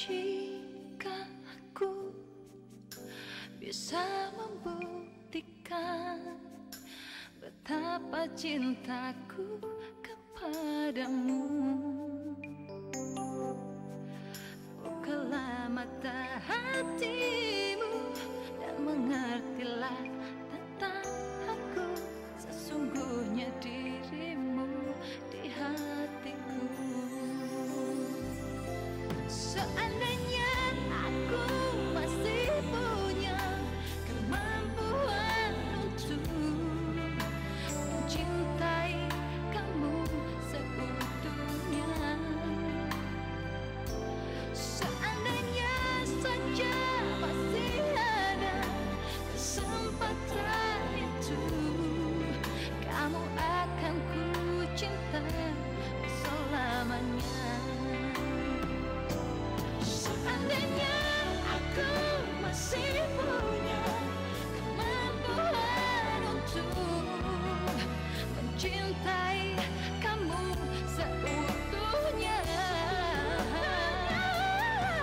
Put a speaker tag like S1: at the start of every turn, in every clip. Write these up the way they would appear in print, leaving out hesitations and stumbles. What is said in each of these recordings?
S1: Jika aku bisa membuktikan betapa cintaku kepadamu, bukalah mata hatimu dan mengertilah tentang aku, sesungguhnya dirimu di hatiku. Seandainya aku masih punya kemampuan untuk mencintai kamu seutuhnya, seandainya saja masih ada kesempatan itu, kamu akan ku cinta selamanya. Seandainya aku masih punya kemampuan untuk mencintai kamu seutuhnya,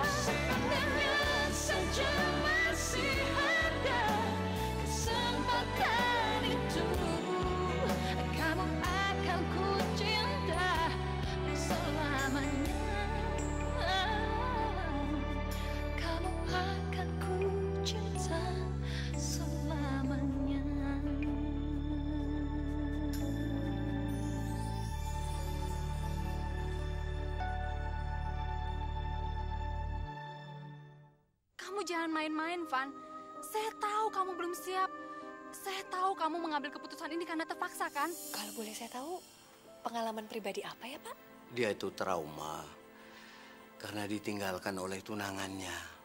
S1: seandainya saja masih ada kesempatan itu, kamu akan ku cinta selamanya. Kamu akan ku cinta selamanya.
S2: Kamu jangan main-main, Van. Saya tahu kamu belum siap. Saya tahu kamu mengambil keputusan ini karena terpaksa, kan?
S3: Kalau boleh saya tahu, pengalaman pribadi apa ya, Pak?
S4: Dia itu trauma karena ditinggalkan oleh tunangannya.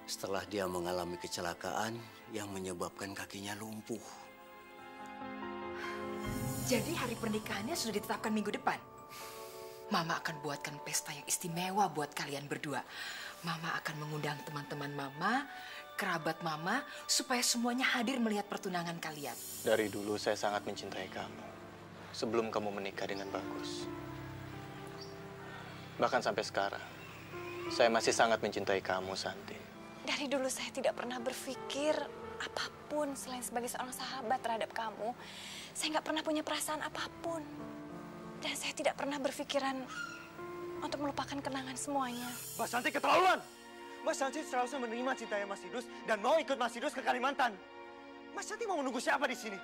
S4: Setelah dia mengalami kecelakaan yang menyebabkan kakinya lumpuh.
S5: Jadi hari pernikahannya sudah ditetapkan minggu depan? Mama akan buatkan pesta yang istimewa buat kalian berdua. Mama akan mengundang teman-teman Mama, kerabat Mama, supaya semuanya hadir melihat pertunangan kalian.
S6: Dari dulu saya sangat mencintai kamu. Sebelum kamu menikah dengan Bagus. Bahkan sampai sekarang, saya masih sangat mencintai kamu, Santi.
S3: Dari dulu saya tidak pernah berpikir apapun selain sebagai seorang sahabat terhadap kamu. Saya nggak pernah punya perasaan apapun. Dan saya tidak pernah berpikiran untuk melupakan kenangan semuanya.
S7: Mas Santi keterlaluan! Mas Santi seharusnya menerima cintanya Mas Idrus dan mau ikut Mas Idrus ke Kalimantan. Mas Santi mau menunggu siapa di sini?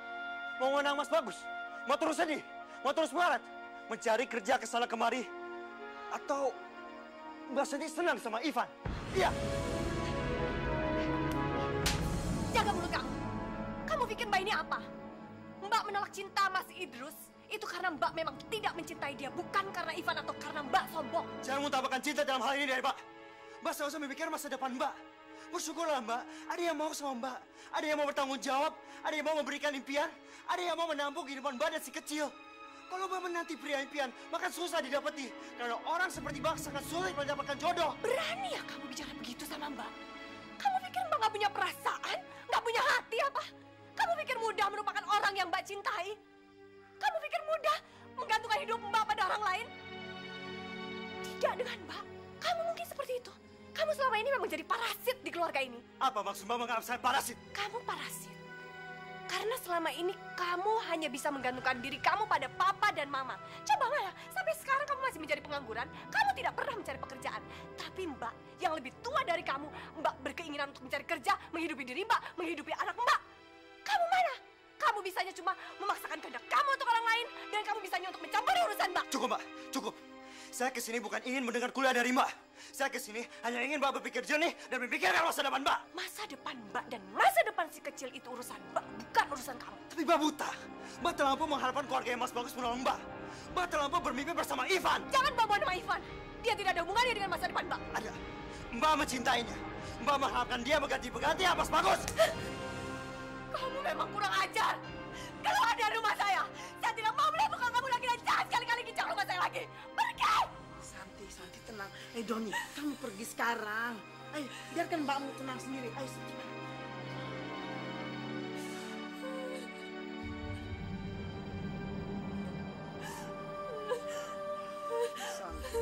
S7: Mau menang Mas Bagus? Mau terus sedih? Mau terus melarat? Mencari kerja ke sana kemari? Atau Mas Santi senang sama Ivan? Iya!
S2: Jaga mulut kamu. Kamu pikir Mbak ini apa? Mbak menolak cinta Mas Idrus itu karena Mbak memang tidak mencintai dia, bukan karena Ivan atau karena Mbak sombong.
S7: Jangan mengutamakan cinta dalam hal ini dari Pak. Mbak seharusnya memikir masa depan Mbak. Bersyukurlah Mbak, ada yang mau sama Mbak. Ada yang mau bertanggung jawab, ada yang mau memberikan impian, ada yang mau menampung kehidupan Mbak dan si kecil. Kalau Mbak menanti pria impian, maka susah didapati. Karena orang seperti Mbak sangat sulit mendapatkan jodoh.
S2: Berani ya kamu bicara begitu sama Mbak? Kamu pikir Mbak nggak punya perasaan? Nggak punya hati apa? Kamu pikir mudah merupakan orang yang Mbak cintai? Kamu pikir mudah menggantungkan hidup Mbak pada orang lain? Tidak dengan Mbak. Kamu mungkin seperti itu. Kamu selama ini memang jadi parasit di keluarga ini.
S7: Apa maksud Mbak menganggap saya parasit?
S2: Kamu parasit. Karena selama ini kamu hanya bisa menggantungkan diri kamu pada papa dan mama. Coba Maya, sampai sekarang kamu masih menjadi pengangguran. Kamu tidak pernah mencari pekerjaan. Tapi Mbak, yang lebih tua dari kamu, Mbak berkeinginan untuk mencari kerja, menghidupi diri Mbak, menghidupi anak Mbak. Kamu mana? Kamu bisanya cuma memaksakan kehendak kamu untuk orang lain, dan kamu bisanya untuk mencampuri urusan Mbak.
S7: Cukup Mbak, cukup. Saya kesini bukan ingin mendengar kuliah dari Mbak. Saya kesini hanya ingin Mbak berpikir jernih dan memikirkan masa depan Mbak.
S2: Masa depan Mbak dan masa depan si kecil itu urusan Mbak, bukan urusan kamu.
S7: Tapi Mbak buta. Mbak terlampau mengharapkan keluarga yang Mas Bagus menolong Mbak. Mbak terlampau bermimpi bersama Ivan.
S2: Jangan bawa nama Ivan. Dia tidak ada hubungannya dengan masa depan Mbak.
S7: Ada. Mbak mencintainya. Mbak mengharapkan dia mengganti-ganti Mas Bagus.
S2: Kamu memang kurang ajar. Keluar dari rumah saya tidak mau melihat muka kamu lagi dan jangan sekali-kali kicau rumah saya lagi. Pergi!
S8: Santi, tenang. Doni, kamu pergi sekarang. Ayo, biarkan mbakmu tenang sendiri. Ayo, Santi. Santi.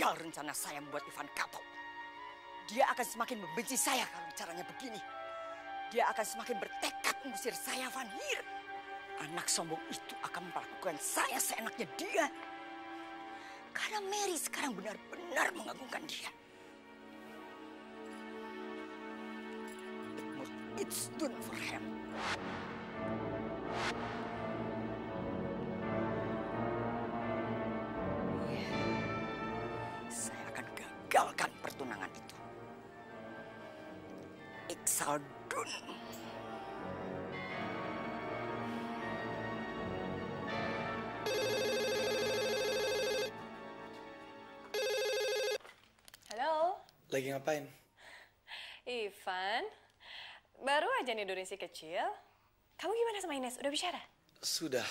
S9: gagal rencana saya membuat Ivan kapok. Dia akan semakin membenci saya kalau caranya begini. Dia akan semakin bertekad mengusir saya, Van Hier. Anak sombong itu akan memperlakukan saya seenaknya dia. Karena Mary sekarang benar-benar mengagungkan dia. It's done for him. Saya akan gagalkan pertunangan itu. Iksaldun.
S2: Halo,
S10: Lagi ngapain?
S2: Ivan. Baru aja nidurin si kecil. Kamu gimana sama Ines? Udah bicara?
S10: Sudah.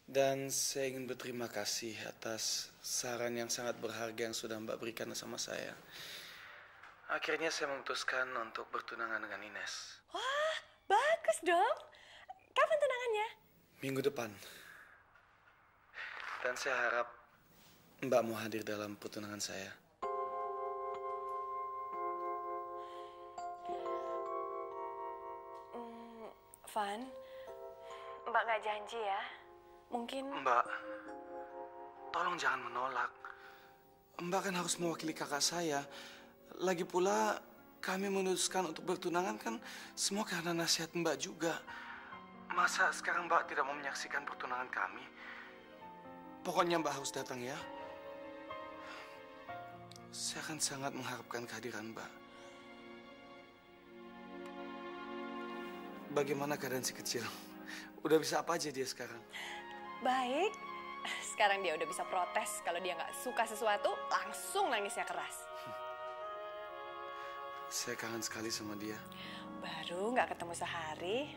S10: Dan saya ingin berterima kasih atas saran yang sangat berharga yang sudah Mbak berikan sama saya. Akhirnya saya memutuskan untuk bertunangan dengan Ines.
S2: Wah, bagus dong. Kapan tunangannya?
S10: Minggu depan. Dan saya harap Mbak mau hadir dalam pertunangan saya.
S2: Van, Mbak nggak janji ya. Mungkin...
S10: Mbak, tolong jangan menolak. Mbak kan harus mewakili kakak saya. Lagi pula kami memutuskan untuk bertunangan kan semua karena nasihat Mbak juga. Masa sekarang Mbak tidak mau menyaksikan pertunangan kami? Pokoknya Mbak harus datang ya. Saya akan sangat mengharapkan kehadiran Mbak. Bagaimana keadaan si kecil? Udah bisa apa aja dia sekarang?
S2: Baik. Sekarang dia udah bisa protes. Kalau dia nggak suka sesuatu, langsung nangisnya keras.
S10: Saya kangen sekali sama dia.
S2: Baru nggak ketemu sehari.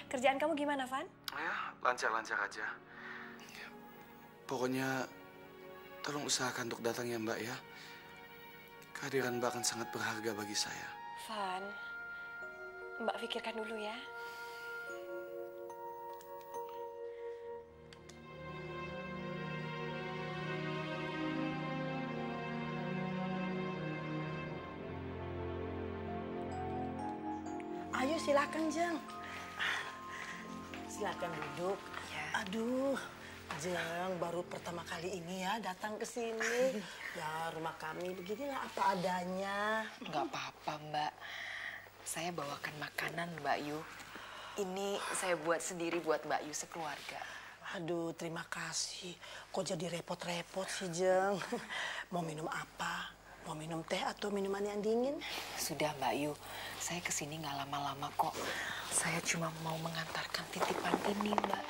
S2: Kerjaan kamu gimana, Van?
S10: Ya, lancar-lancar aja. Pokoknya tolong usahakan untuk datang ya Mbak ya. Kehadiran Mbak akan sangat berharga bagi saya.
S2: Van, Mbak pikirkan dulu ya.
S8: Ayo silakan Jeng. Silakan duduk. Aduh, Jeng baru pertama kali ini ya datang ke sini. Ya rumah kami beginilah apa adanya.
S5: Nggak apa-apa, Mbak. Saya bawakan makanan, Mbak Yu. Ini saya buat sendiri buat Mbak Yu sekeluarga.
S8: Aduh, terima kasih. Kok jadi repot-repot sih, Jeng? Mau minum apa? Mau minum teh atau minuman yang dingin?
S5: Sudah, Mbak Yu. Saya kesini nggak lama-lama kok. Saya cuma mau mengantarkan titipan ini, Mbak.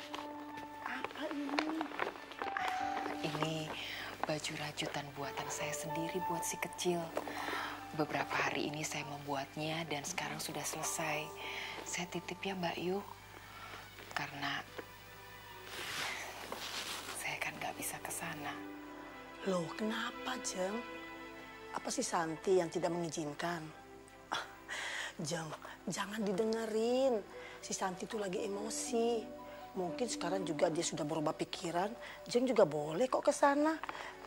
S8: Apa ini?
S5: Ini baju rajutan buatan saya sendiri buat si kecil. Beberapa hari ini saya membuatnya dan sekarang sudah selesai. Saya titip ya Mbak Yu. Karena saya kan nggak bisa ke sana.
S8: Loh, kenapa, Jeng? Apa si Santi yang tidak mengizinkan? Ah, Jeng, jangan didengerin. Si Santi itu lagi emosi. Mungkin sekarang juga dia sudah berubah pikiran. Jeng juga boleh kok ke sana.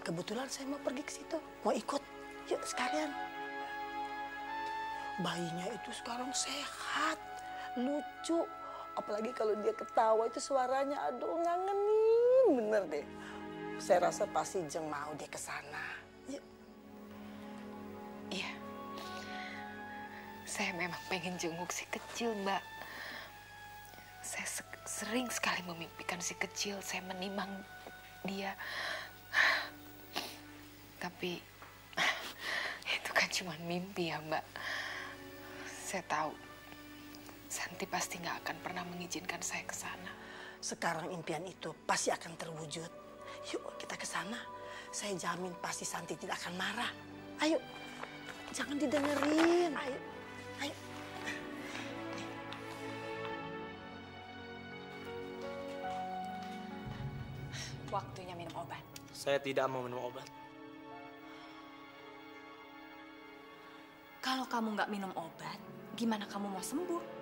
S8: Kebetulan saya mau pergi ke situ. Mau ikut? Yuk sekalian. Bayinya itu sekarang sehat, lucu. Apalagi kalau dia ketawa itu suaranya, aduh ngangenin bener deh. Saya rasa pasti Jeng mau dia ke sana. Yuk.
S5: Iya. Saya memang pengen jenguk si kecil, Mbak. Saya sering sekali memimpikan si kecil, saya menimang dia. Tapi itu kan cuma mimpi ya, Mbak. Saya tahu Santi pasti nggak akan pernah mengizinkan saya ke sana.
S8: Sekarang impian itu pasti akan terwujud. Yuk kita ke sana. Saya jamin pasti Santi tidak akan marah. Ayo, jangan didengerin. Ayo, ayo.
S2: Waktunya minum obat.
S7: Saya tidak mau minum obat.
S1: Kalau kamu nggak minum obat, gimana kamu mau sembuh?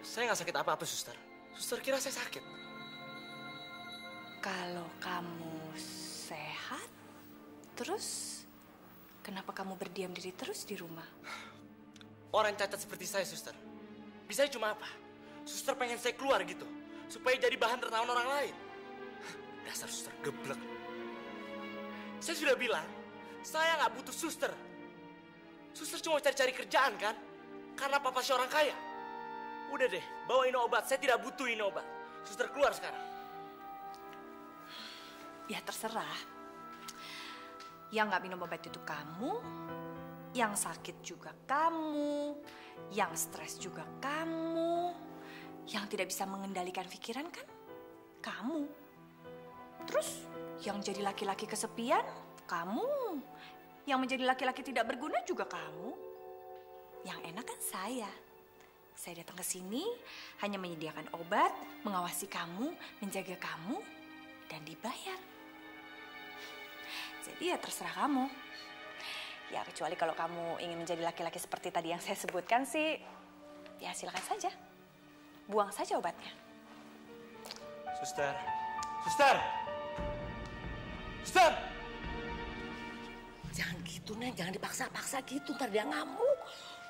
S7: Saya nggak sakit apa-apa, suster. Suster kira saya sakit.
S2: Kalau kamu sehat,
S1: Terus, kenapa kamu berdiam diri terus di rumah?
S7: Orang cacat seperti saya, suster. Bisa cuma apa? Suster pengen saya keluar gitu, supaya jadi bahan tertawan orang lain. Dasar suster geblek. Saya sudah bilang, saya nggak butuh suster. Suster cuma cari-cari kerjaan kan? Karena papa si orang kaya. Udah deh, bawa ini obat. Saya tidak butuh ini obat. Suster keluar sekarang.
S1: Ya terserah. Yang nggak minum obat itu kamu, yang sakit juga kamu, yang stres juga kamu, yang tidak bisa mengendalikan pikiran kan kamu. Terus yang jadi laki-laki kesepian kamu, yang menjadi laki-laki tidak berguna juga kamu. Yang enak kan saya. Saya datang ke sini hanya menyediakan obat, mengawasi kamu, menjaga kamu, dan dibayar. Jadi ya terserah kamu.
S3: Ya kecuali kalau kamu ingin menjadi laki-laki seperti tadi yang saya sebutkan sih, ya silakan saja. Buang saja obatnya.
S7: Suster. Suster! Suster!
S9: Jangan gitu, Neng. Jangan dipaksa-paksa gitu. Ntar dia ngamuk.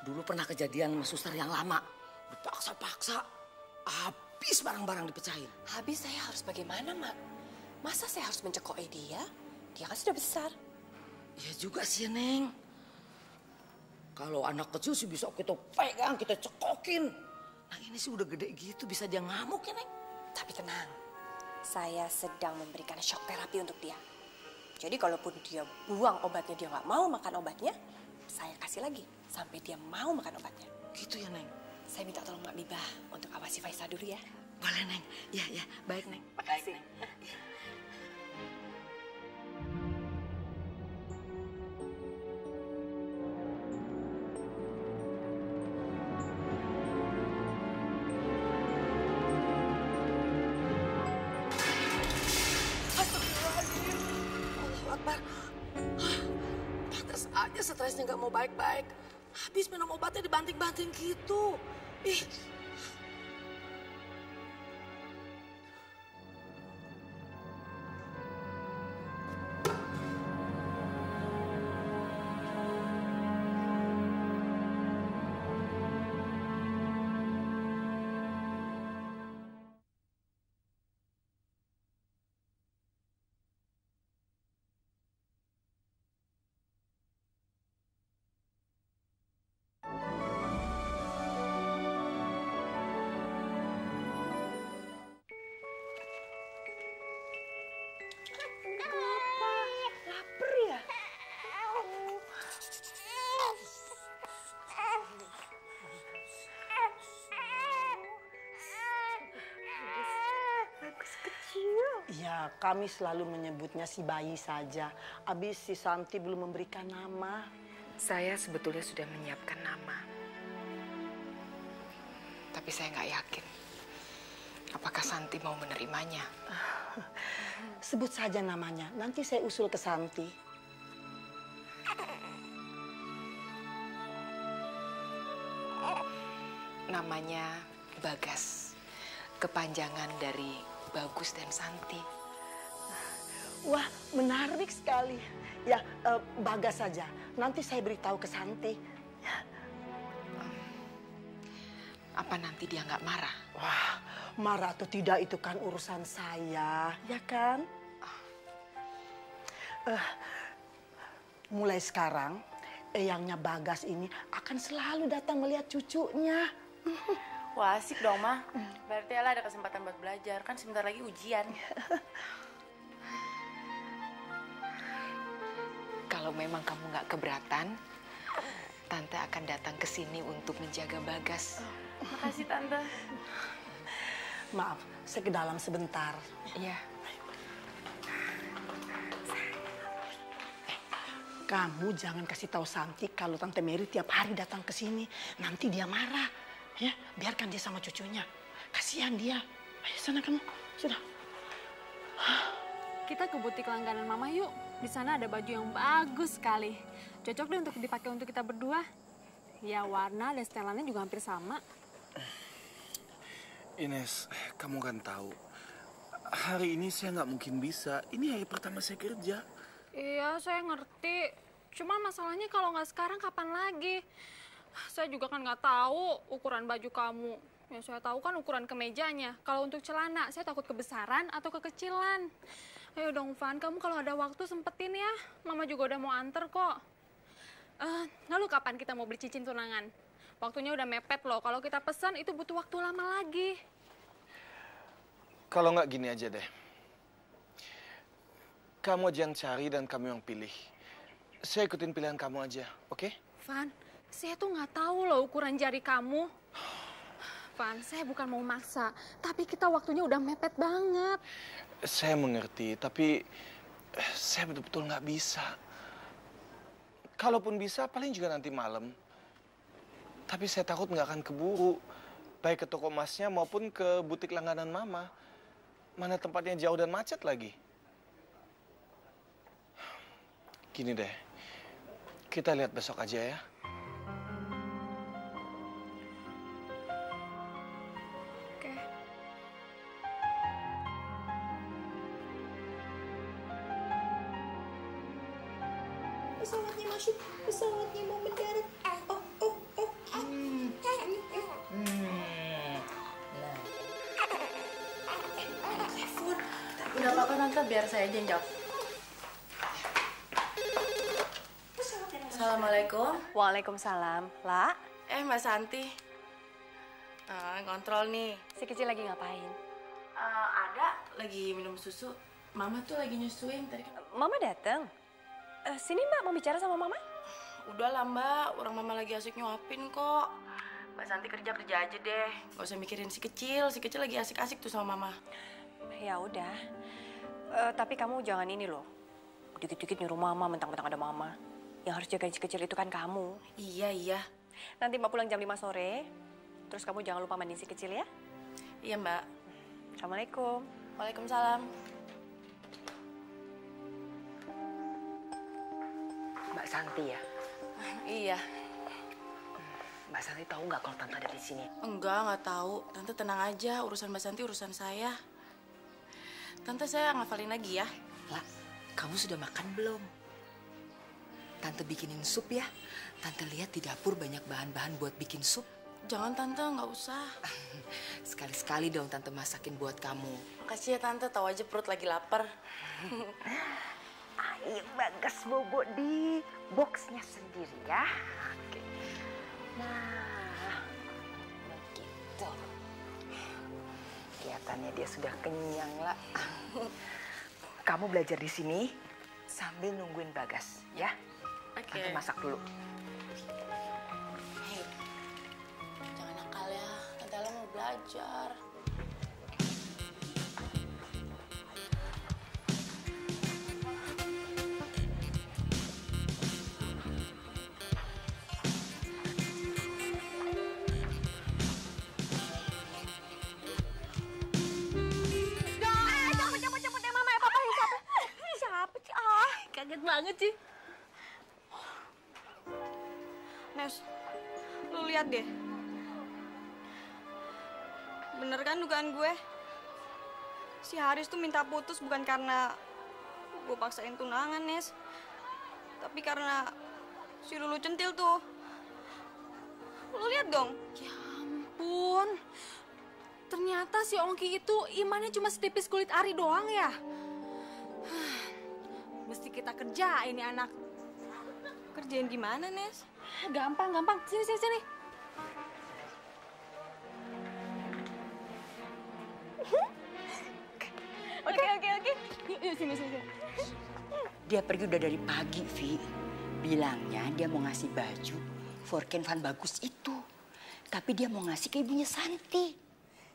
S9: Dulu pernah kejadian sama suster yang lama. Dipaksa-paksa. Habis barang-barang dipecahin.
S2: Habis saya harus bagaimana, Mak? Masa saya harus mencekoi dia? Dia kan sudah besar.
S9: Ya juga sih, Neng. Kalau anak kecil sih bisa kita pegang, kita cekokin. Nah ini sih udah gede gitu, bisa dia ngamuk ya, Neng.
S2: Tapi tenang, saya sedang memberikan shock terapi untuk dia. Jadi kalaupun dia buang obatnya, dia nggak mau makan obatnya, saya kasih lagi sampai dia mau makan obatnya.
S9: Gitu ya, Neng?
S2: Saya minta tolong Mak Bibah untuk awasi Faisal dulu ya.
S9: Boleh, Neng. Ya, baik, Neng.
S2: Makasih.
S8: Pantas aja stresnya nggak mau baik-baik. Habis minum obatnya dibanting-banting gitu. Ih. Ya, kami selalu menyebutnya si bayi saja. Abis si Santi belum memberikan nama.
S5: Saya sebetulnya sudah menyiapkan nama. Tapi saya nggak yakin. Apakah Santi mau menerimanya?
S8: Sebut saja namanya, nanti saya usul ke Santi.
S5: Namanya Bagas. Kepanjangan dari Bagus dan Santi.
S8: Wah, menarik sekali. Ya, Bagas saja. Nanti saya beritahu ke Santi.
S5: Apa nanti dia nggak marah?
S8: Wah, marah atau tidak itu kan urusan saya, ya kan? Mulai sekarang, eyangnya Bagas ini akan selalu datang melihat cucunya.
S11: Wah asik dong, Ma. Berarti Ella ada kesempatan buat belajar. Kan sebentar lagi ujian.
S5: Kalau memang kamu nggak keberatan, Tante akan datang ke sini untuk menjaga Bagas.
S11: Makasih, Tante.
S8: Maaf, saya ke dalam sebentar.
S5: Iya.
S8: Kamu jangan kasih tahu Santi kalau Tante Mary tiap hari datang ke sini. Nanti dia marah. Ya, biarkan dia sama cucunya. Kasihan dia. Ayo sana kamu. Sudah.
S12: Kita ke butik langganan Mama yuk. Di sana ada baju yang bagus sekali. Cocok deh untuk dipakai untuk kita berdua. Ya warna dan setelannya juga hampir sama.
S10: Ines, kamu kan tahu. Hari ini saya nggak mungkin bisa. Ini hari pertama saya kerja.
S12: Iya, saya ngerti. Cuma masalahnya kalau nggak sekarang kapan lagi? Saya juga kan nggak tahu ukuran baju kamu. Yang saya tahu kan ukuran kemejanya. Kalau untuk celana, saya takut kebesaran atau kekecilan. Ayo dong, Van. Kamu kalau ada waktu sempetin ya. Mama juga udah mau anter kok. Lalu kapan kita mau beli cincin tunangan? Waktunya udah mepet loh. Kalau kita pesan itu butuh waktu lama lagi.
S10: Kalau nggak gini aja deh. Kamu aja yang cari dan kamu yang pilih. Saya ikutin pilihan kamu aja, oke?
S12: Van, saya tuh nggak tahu loh ukuran jari kamu. Van, saya bukan mau maksa, tapi kita waktunya udah mepet banget.
S10: Saya mengerti, tapi saya betul-betul nggak bisa. Kalaupun bisa, paling juga nanti malam. Tapi saya takut nggak akan keburu, baik ke toko emasnya maupun ke butik langganan Mama. Mana tempatnya jauh dan macet lagi. Gini deh, kita lihat besok aja ya.
S12: Oke.
S13: Pesawatnya masuk, pesawatnya mau mendarat.
S11: Udah apa-apa Tante, biar saya aja yang jawab. Assalamualaikum.
S2: Waalaikumsalam. La?
S11: Mbak Santi. Kontrol nih.
S2: Si kecil lagi ngapain?
S11: Ada, lagi minum susu. Mama tuh lagi nyusuin tadi.
S2: Mama datang. Sini Mbak, mau bicara sama Mama?
S11: Udah lah Mbak, orang Mama lagi asik nyuapin kok. Mbak Santi kerja aja deh. Gak usah mikirin si kecil lagi asik-asik tuh sama Mama.
S2: Ya udah. Tapi kamu jangan ini loh. Dikit-dikit nyuruh Mama, mentang-mentang ada Mama. Yang harus jagain si kecil itu kan kamu.
S11: Iya.
S2: Nanti Mbak pulang jam 5 sore. Terus kamu jangan lupa mandiin si kecil ya.
S11: Iya Mbak.
S2: Assalamualaikum.
S11: Waalaikumsalam.
S5: Mbak Santi ya?
S11: Iya.
S5: Mbak Santi tahu nggak kalau Tante ada di sini?
S11: Nggak tahu. Tante tenang aja, urusan Mbak Santi urusan saya. Tante, saya ngafalin lagi ya.
S5: Lah, kamu sudah makan belum? Tante bikinin sup ya. Tante lihat di dapur banyak bahan-bahan buat bikin sup.
S11: Jangan Tante, nggak usah.
S5: Sekali-sekali dong Tante masakin buat kamu.
S11: Makasih ya Tante, tahu aja perut lagi lapar.
S5: Ayo Bagas bobo di boxnya sendiri ya. Oke. Nah, begitu. Kelihatannya dia sudah kenyang lah. Kamu belajar di sini sambil nungguin Bagas ya.
S11: Oke.
S5: Tante masak dulu.
S11: Hei, jangan nakal ya. Tante Ella mau belajar.
S2: Cepet ya Mama, Papa siapa? Siapa sih? Kaget banget sih.
S14: Nes, lu lihat deh. Bener kan dugaan gue? Si Haris tuh minta putus bukan karena gue paksain tunangan, Nes. Tapi karena si Lulu centil tuh. Lu lihat dong.
S12: Ya ampun. Ternyata si Ongki itu imannya cuma setipis kulit ari doang ya. Mesti kita kerjain ini anak.
S14: Kerjain gimana, Nes?
S12: Gampang. Sini.
S2: Oke.
S12: Yuk, sini.
S9: Dia pergi udah dari pagi, Vi. Bilangnya dia mau ngasih baju Forken Van Bagus itu. Tapi dia mau ngasih ke ibunya Santi.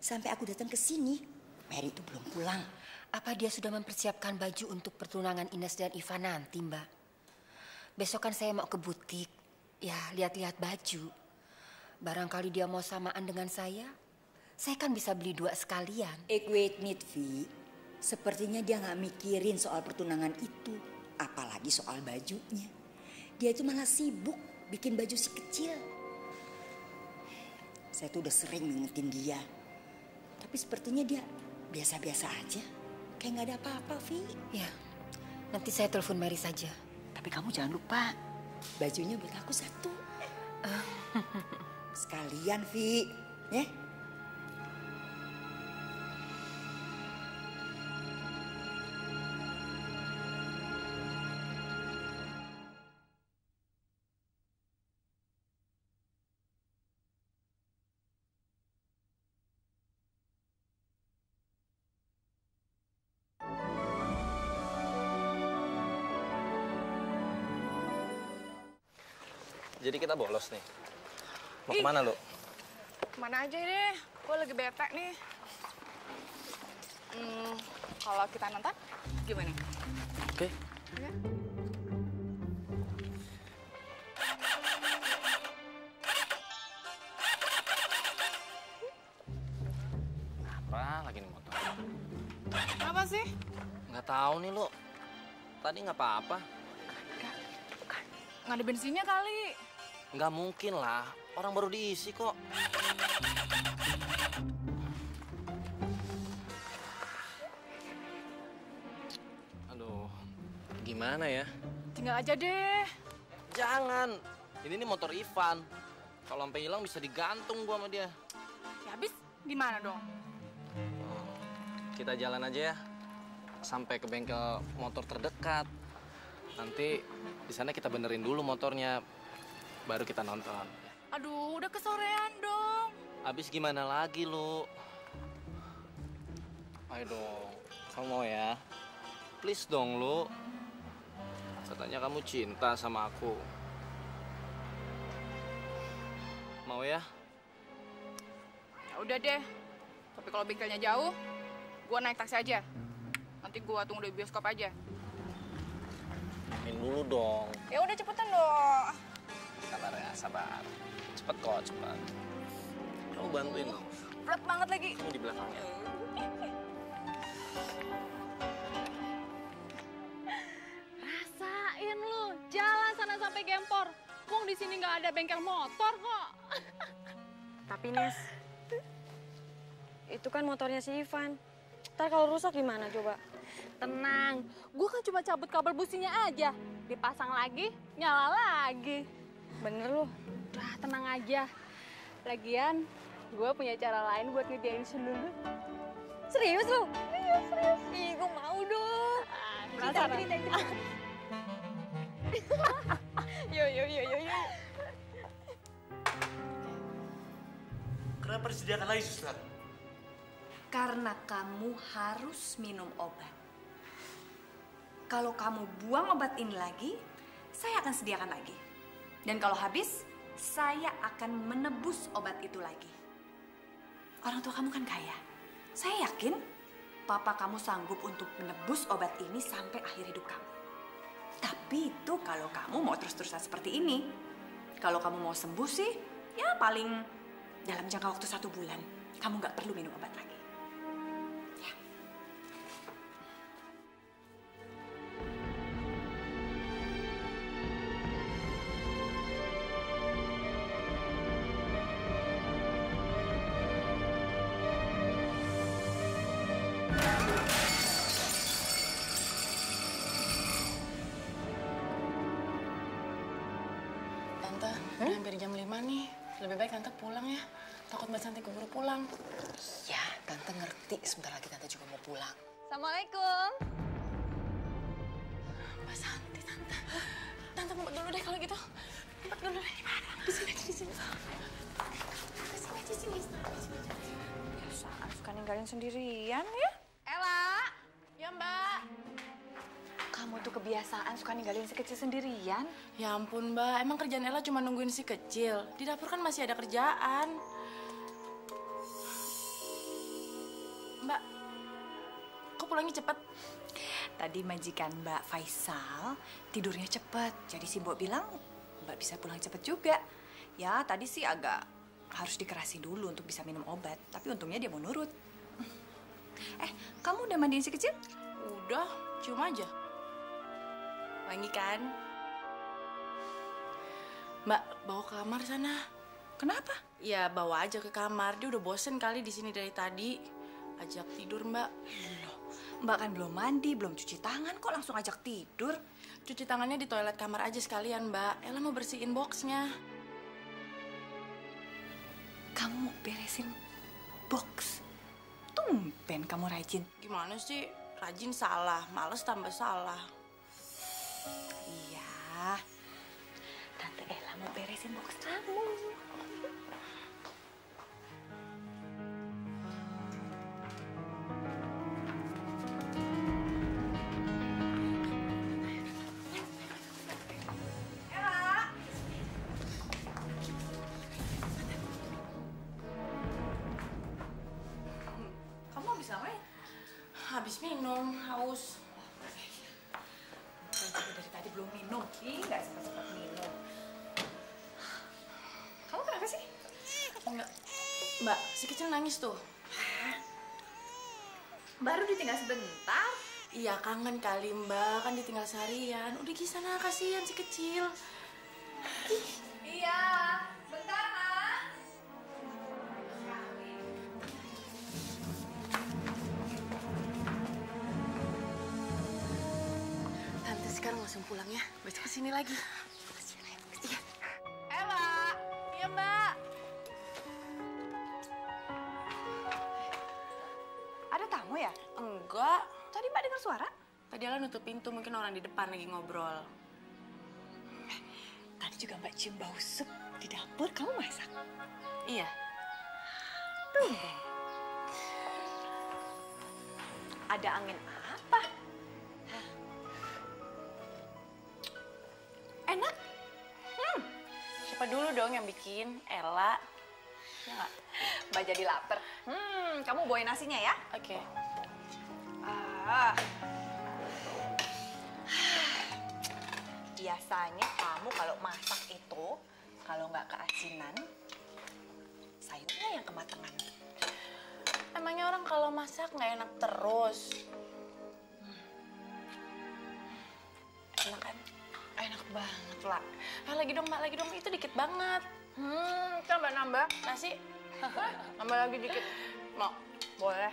S9: Sampai aku datang ke sini, Mary itu belum pulang.
S15: Apa dia sudah mempersiapkan baju untuk pertunangan Ines dan Ivan nanti, Mbak? Besok kan saya mau ke butik. Ya, lihat-lihat baju. Barangkali dia mau samaan dengan saya. Saya kan bisa beli dua sekalian.
S9: Wait, Vi. Sepertinya dia nggak mikirin soal pertunangan itu. Apalagi soal bajunya. Dia itu malah sibuk bikin baju si kecil. Saya tuh udah sering ngingetin dia. Tapi sepertinya dia biasa-biasa aja. Kayak nggak ada apa-apa, Vi.
S15: Ya, Nanti saya telepon Mary saja.
S9: Tapi kamu jangan lupa, bajunya buat aku satu. Sekalian, Vi. Ya?
S6: Jadi kita bolos nih. Mau kemana lo?
S12: Kemana aja deh, gue lagi bete nih. Kalau kita nonton, gimana?
S6: Oke.
S12: Ya.
S6: Apa lagi nih motor?
S12: Apa sih?
S6: Nggak tahu nih lo. Tadi nggak apa-apa.
S12: Nggak ada bensinnya kali.
S6: Nggak mungkin lah. Orang baru diisi kok. Aduh, gimana ya?
S12: Tinggal aja deh.
S6: Jangan. Ini nih motor Ivan. Kalau sampai hilang bisa digantung gua sama dia.
S12: Ya habis gimana dong?
S6: Kita jalan aja ya. Sampai ke bengkel motor terdekat. Nanti di sana kita benerin dulu motornya. Baru kita nonton.
S12: Aduh, udah kesorean dong.
S6: Abis gimana lagi lu? Ayo dong, kamu mau ya? Please dong lu. Katanya kamu cinta sama aku. Mau ya?
S12: Ya udah deh. Tapi kalau bengkelnya jauh, gua naik taksi aja. Nanti gua tunggu di bioskop aja.
S6: Main dulu dong.
S12: Ya udah cepetan dong.
S6: Sabar ya, sabar. Cepet kok, cepet. Kamu bantuin dong.
S12: Berat banget lagi.
S6: Kamu di belakangnya.
S12: Rasain lu, jalan sana sampai Gempor. Wong di sini nggak ada bengkel motor kok.
S14: Tapi Nes, itu kan motornya si Ivan. Ntar kalau rusak gimana coba?
S12: Tenang, gue kan cuma cabut kabel businya aja. Dipasang lagi, nyala lagi.
S14: Bener lu?
S12: Udah, tenang aja. Lagian, gue punya cara lain buat ngerjain dulu.
S14: Serius lu?
S12: Iya, serius.
S14: Ih, gue mau dong.
S12: Penasaran? Yo.
S7: Kenapa disediakan lagi, Suster?
S1: Karena kamu harus minum obat. Kalau kamu buang obat ini lagi, saya akan sediakan lagi. Dan kalau habis, saya akan menebus obat itu lagi. Orang tua kamu kan kaya. Saya yakin papa kamu sanggup untuk menebus obat ini sampai akhir hidup kamu. Tapi itu kalau kamu mau terus-terusan seperti ini. Kalau kamu mau sembuh sih, ya paling dalam jangka waktu 1 bulan. Kamu nggak perlu minum obat lagi.
S11: Tante, udah hampir jam 5 nih. Lebih baik Tante pulang ya. Takut Mbak Santi keburu pulang.
S5: Ya, Tante ngerti. Sebentar lagi Tante juga mau pulang.
S14: Assalamualaikum.
S11: Mbak Santi, Tante. Tante ngumpet dulu deh kalau gitu. Ngumpet dulu deh. Di mana? Di sini aja, di sini. Di sini.
S2: Biasaan suka ninggalin sendirian ya.
S12: Ella. Ya, Mbak.
S2: Kamu tuh kebiasaan suka ninggalin si kecil sendirian.
S11: Ya ampun, Mbak. Emang kerjaan Ella cuma nungguin si kecil. Di dapur kan masih ada kerjaan. Mbak, kok pulangnya cepet?
S1: Tadi majikan Mbak Faisal tidurnya cepet. Jadi si Mbok bilang Mbak bisa pulang cepet juga. Ya tadi sih agak harus dikerasin dulu untuk bisa minum obat. Tapi untungnya dia mau nurut. Kamu udah mandiin si kecil?
S11: Udah, cium aja. Wangi kan? Mbak, bawa ke kamar sana.
S1: Kenapa?
S11: Ya bawa aja ke kamar. Dia udah bosen kali di sini dari tadi. Ajak tidur, Mbak.
S1: Loh, Mbak kan belum mandi, belum cuci tangan, kok langsung ajak tidur?
S11: Cuci tangannya di toilet kamar aja sekalian, Mbak. Ella mau bersihin boxnya.
S1: Kamu beresin box? Tumben kamu rajin.
S11: Gimana sih? Rajin salah, males tambah salah.
S1: Iya, Tante Ella mau beresin box kamu.
S11: Habis minum, haus.
S5: Saya juga dari tadi belum minum. Ih, nggak sempat minum. Kamu kenapa sih?
S11: Enggak. Mbak, si kecil nangis tuh.
S5: Baru ditinggal sebentar.
S11: Iya, kangen kali Mbak. Kan ditinggal seharian. Udah sana, kasihan si kecil.
S5: Iya, bentar, Mak.
S11: Tante sekarang langsung pulang ya. Besok kesini lagi. Iya.
S1: Ella, iya Mbak. Ada tamu ya?
S11: Enggak.
S1: Tadi Mbak dengar suara?
S11: Tadi Ella nutup pintu, mungkin orang di depan lagi ngobrol.
S1: Tadi juga Mbak cium bau sup di dapur. Kamu masak?
S11: Iya.
S1: Tumben. Ada angin apa? Enak?
S11: Siapa dulu dong yang bikin? Ella. Ya nggak?
S1: Mbak jadi lapar. Kamu bawain nasinya ya?
S11: Oke.
S1: Biasanya kamu kalau masak itu, kalau nggak keasinan, sayurnya yang kematangan.
S11: Emangnya orang kalau masak nggak enak terus? Enak kan? Enak banget, lah. Lagi dong, Mbak, lagi dong. Itu dikit banget.
S1: Coba nambah.
S11: Nasi?
S1: Nambah lagi dikit.
S11: Mau?
S1: Boleh.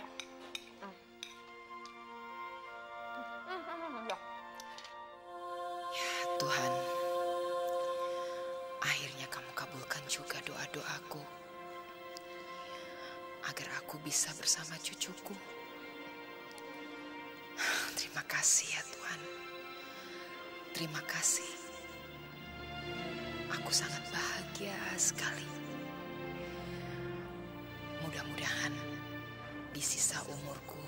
S5: Ya Tuhan, akhirnya kamu kabulkan juga doa-doaku agar aku bisa bersama cucuku. Terima kasih ya Tuhan. Terima kasih. Aku sangat bahagia sekali. Mudah-mudahan di sisa umurku,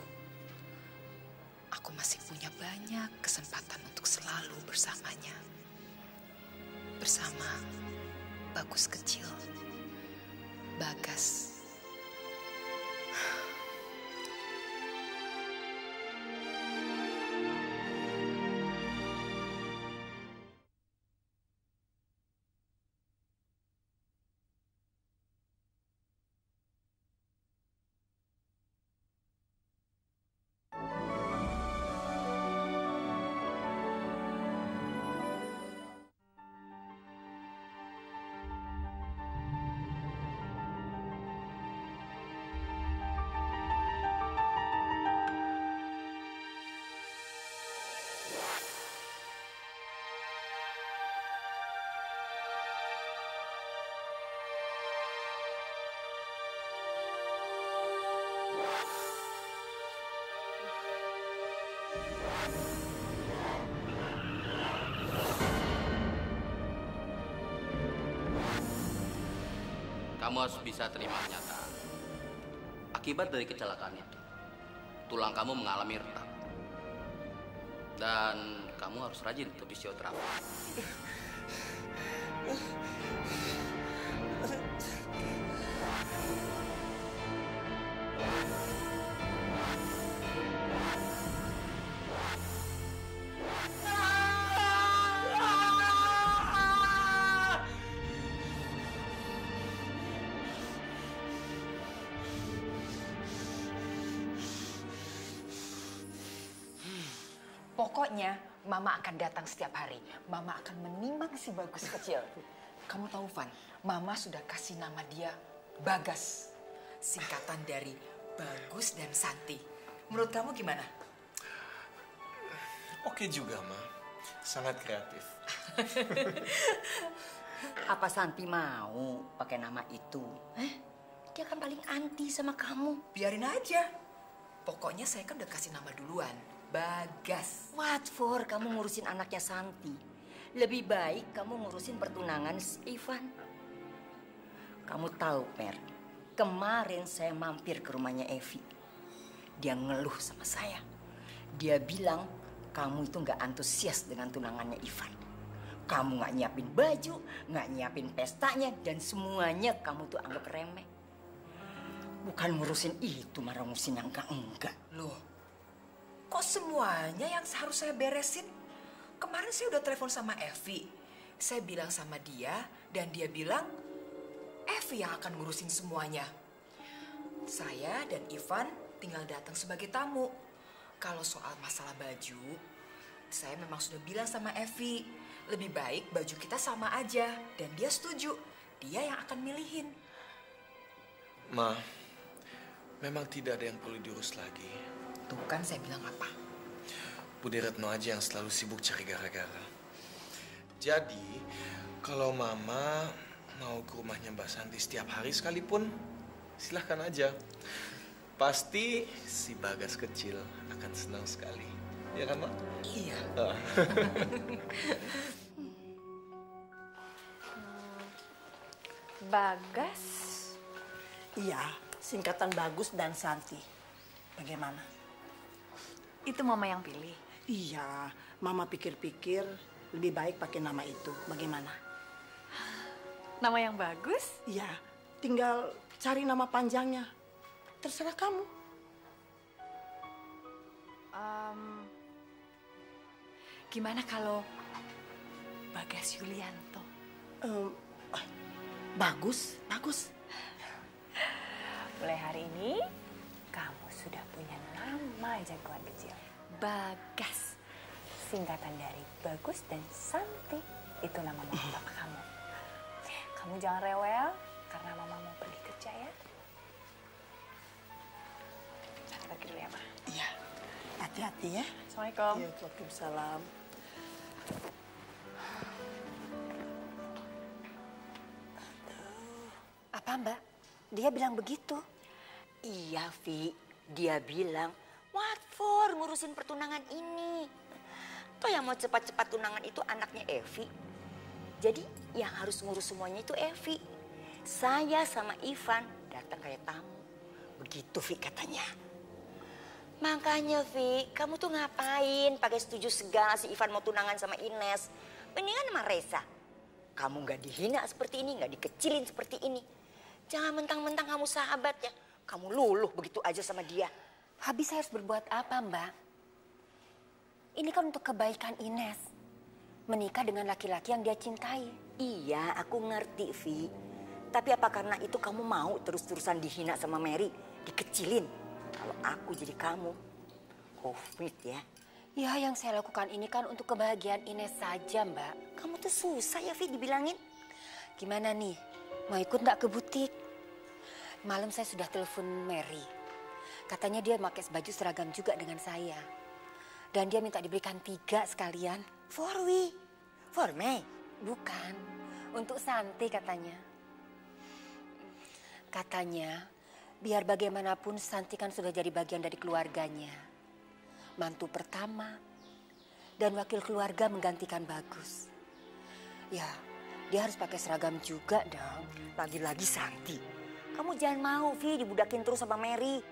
S5: aku masih punya banyak kesempatan untuk selalu bersamanya. Bersama Bagus kecil, Bagas.
S4: Kamu harus bisa terima kenyataan. Akibat dari kecelakaan itu, tulang kamu mengalami retak. Dan kamu harus rajin ke fisioterapi.
S5: Pokoknya Mama akan datang setiap hari. Mama akan menimang si Bagus kecil. Kamu tahu, Van, Mama sudah kasih nama dia Bagas. Singkatan dari Bagus dan Santi. Menurut kamu gimana?
S10: Oke juga, Ma. Sangat kreatif.
S9: Apa Santi mau pakai nama itu? Dia kan paling anti sama kamu.
S5: Biarin aja. Pokoknya saya kan udah kasih nama duluan. Bagas.
S9: What for kamu ngurusin anaknya Santi? Lebih baik kamu ngurusin pertunangan Ivan. Kamu tahu, Mer, kemarin saya mampir ke rumahnya Evi. Dia ngeluh sama saya. Dia bilang kamu itu nggak antusias dengan tunangannya Ivan. Kamu nggak nyiapin baju, nggak nyiapin pestanya, dan semuanya kamu tuh anggap remeh. Bukan ngurusin itu, malah ngurusin yang enggak.
S5: Loh, kok semuanya yang harus saya beresin? Kemarin saya udah telepon sama Evi. Saya bilang sama dia, dan dia bilang Evi yang akan ngurusin semuanya. Saya dan Ivan tinggal datang sebagai tamu. Kalau soal masalah baju, saya memang sudah bilang sama Evi, lebih baik baju kita sama aja. Dan dia setuju, dia yang akan milihin.
S10: Ma, memang tidak ada yang perlu diurus lagi.
S5: Tuh kan saya bilang apa?
S10: Budi Retno aja yang selalu sibuk cari gara-gara. Jadi, kalau Mama mau ke rumahnya Mbak Santi setiap hari sekalipun, silahkan aja. Pasti si Bagas kecil akan senang sekali. Ya kan, Ma?
S5: Iya.
S8: Bagas? Iya, singkatan Bagus dan Santi. Bagaimana?
S1: Itu Mama yang pilih.
S8: Iya, Mama pikir-pikir lebih baik pakai nama itu. Bagaimana?
S1: Nama yang bagus?
S8: Iya, tinggal cari nama panjangnya. Terserah kamu.
S1: Gimana kalau Bagas Yulianto?
S8: Bagus, bagus.
S3: Mulai hari ini, kamu sudah punya nama jagoan kecil.
S1: Bagas.
S3: Singkatan dari Bagus dan Santi. Itu nama mama papa kamu. Kamu jangan rewel, karena mama mau pergi kerja ya. Santi pergi dulu ya, Ma.
S8: Iya, hati-hati ya.
S3: Assalamualaikum.
S8: Iya, waalaikumsalam.
S9: Apa, Mbak? Dia bilang begitu. Iya, Vi. Dia bilang, what for ngurusin pertunangan ini? Toh yang mau cepat-cepat tunangan itu anaknya Evi. Jadi yang harus ngurus semuanya itu Evi. Saya sama Ivan datang kayak tamu. Begitu, Vi, katanya. Makanya, Vi, kamu tuh ngapain pakai setuju segala si Ivan mau tunangan sama Ines? Mendingan sama Reza. Kamu nggak dihina seperti ini, nggak dikecilin seperti ini. Jangan mentang-mentang kamu sahabat ya. Kamu luluh begitu aja sama dia.
S15: Habis saya harus berbuat apa, Mbak? Ini kan untuk kebaikan Ines. Menikah dengan laki-laki yang dia cintai.
S9: Iya, aku ngerti, Vi. Tapi apa karena itu kamu mau terus-terusan dihina sama Mary? Dikecilin? Kalau aku jadi kamu, COVID ya.
S15: Ya, yang saya lakukan ini kan untuk kebahagiaan Ines saja, Mbak.
S9: Kamu tuh susah ya, Vi, dibilangin.
S15: Gimana nih? Mau ikut nggak ke butik? Malam saya sudah telepon Mary. Katanya dia pakai baju seragam juga dengan saya. Dan dia minta diberikan 3 sekalian.
S9: For me?
S15: Bukan, untuk Santi katanya. Katanya, biar bagaimanapun Santi kan sudah jadi bagian dari keluarganya. Mantu pertama, dan wakil keluarga menggantikan Bagus. Ya, dia harus pakai seragam juga dong.
S9: Lagi-lagi Santi. Kamu jangan mau, Vi, dibudakin terus sama Mary.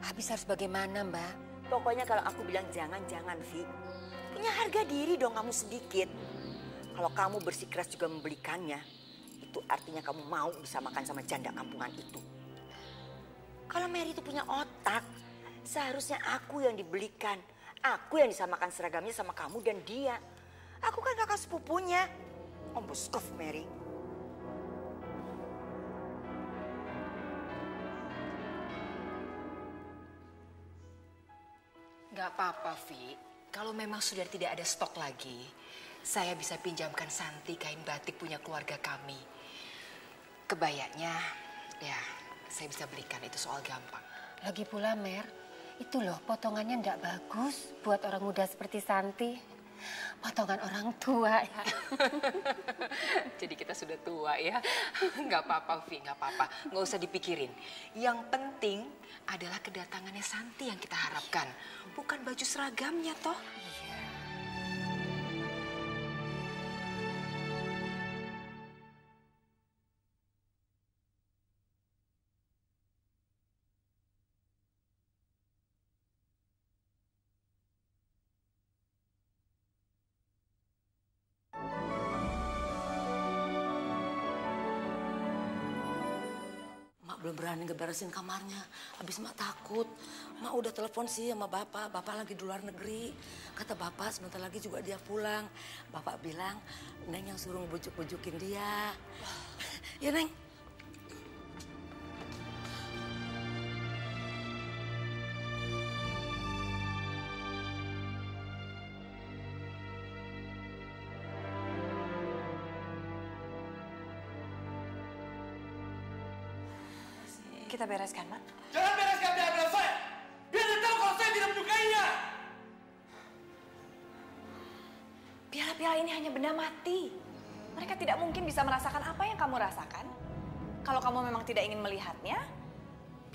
S15: Habis harus bagaimana, Mbak?
S9: Pokoknya kalau aku bilang jangan, Vi. Punya harga diri dong kamu sedikit. Kalau kamu bersikeras juga membelikannya, itu artinya kamu mau bisa makan sama janda kampungan itu. Kalau Mary itu punya otak, seharusnya aku yang dibelikan. Aku yang disamakan seragamnya sama kamu dan dia. Aku kan kakak sepupunya. Om Buskov, Mary.
S5: Gak apa-apa, Vi. Kalau memang sudah tidak ada stok lagi, saya bisa pinjamkan Santi kain batik punya keluarga kami. Kebayanya, ya saya bisa belikan, itu soal gampang.
S15: Lagi pula, Mer, Itu loh, potongannya ndak bagus buat orang muda seperti Santi. Potongan orang tua ya.
S5: Jadi kita sudah tua ya. Nggak apa-apa, Vi, nggak apa-apa. Nggak usah dipikirin. Yang penting adalah kedatangannya Santi yang kita harapkan. Bukan baju seragamnya toh.
S9: Belum berani ngeberesin kamarnya. Habis Mak takut. Mak udah telepon sih sama Bapak. Bapak lagi di luar negeri. Kata Bapak sebentar lagi juga dia pulang. Bapak bilang Neng yang suruh ngebujuk-bujukin dia. Ya Neng.
S2: Kita bereskan, Mak.
S10: Jangan bereskan piala saya. Biar dia tahu kalau saya tidak menyukainya.
S2: Piala-piala ini hanya benda mati. Mereka tidak mungkin bisa merasakan apa yang kamu rasakan. Kalau kamu memang tidak ingin melihatnya,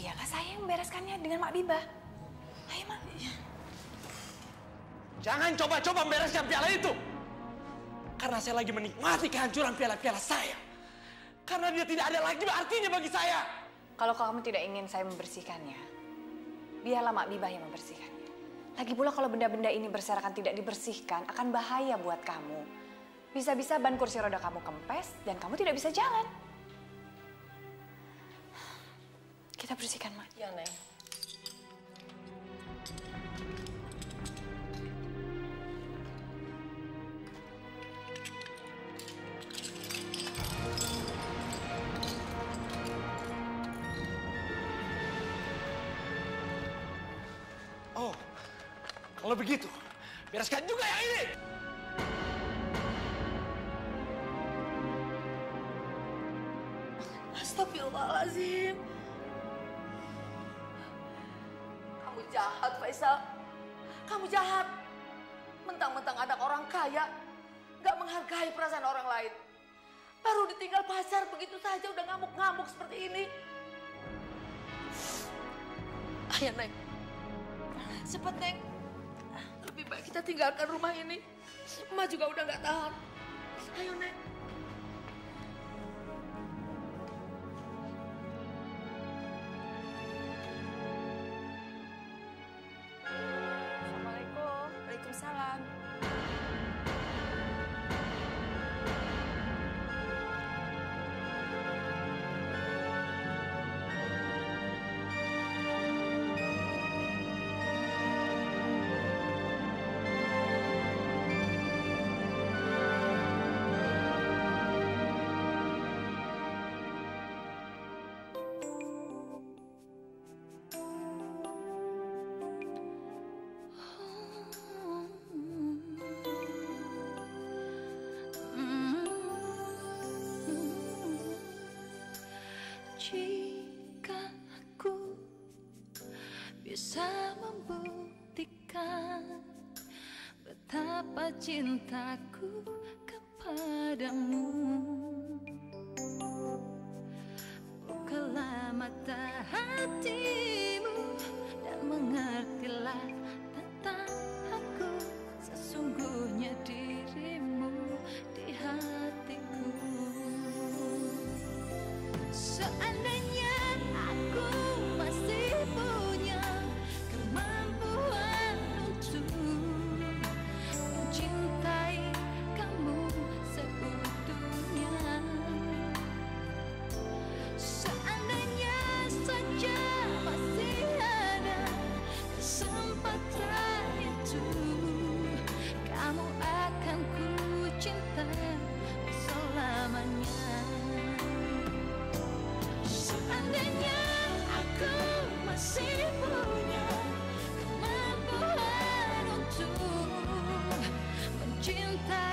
S2: biarlah saya yang membereskannya dengan Mak Biba. Ayo, Mak.
S10: Jangan coba-coba membereskan piala itu. Karena saya lagi menikmati kehancuran piala-piala saya. Karena dia tidak ada lagi artinya bagi saya.
S2: Kalau kamu tidak ingin saya membersihkannya, biarlah Mak Bibah yang membersihkannya. Lagi pula kalau benda-benda ini berserakan tidak dibersihkan, akan bahaya buat kamu. Bisa-bisa ban kursi roda kamu kempes dan kamu tidak bisa jalan. Kita bersihkan, Mak.
S11: Ya, Neng.
S10: Oh, kalau begitu, bereskan juga yang ini.
S9: Astagfirullahaladzim. Kamu jahat, Faisal. Kamu jahat. Mentang-mentang anak orang kaya, gak menghargai perasaan orang lain. Baru ditinggal pacar begitu saja udah ngamuk-ngamuk seperti ini. Ayo, Neng. Cepat, Neng. Lebih baik kita tinggalkan rumah ini. Emak juga udah gak tahan. Ayo, Neng.
S2: Assalamualaikum. Waalaikumsalam.
S13: Jika aku bisa membuktikan betapa cintaku kepadamu, bukalah mata hatimu dan mengertilah tentang aku, sesungguhnya dirimu di hatiku. Seandainya aku masih punya kemampuan untuk mencintai kamu seutuhnya, seandainya saja masih ada kesempatan itu, kamu akan ku cinta selamanya. Seandainya aku masih punya kemampuan untuk mencintai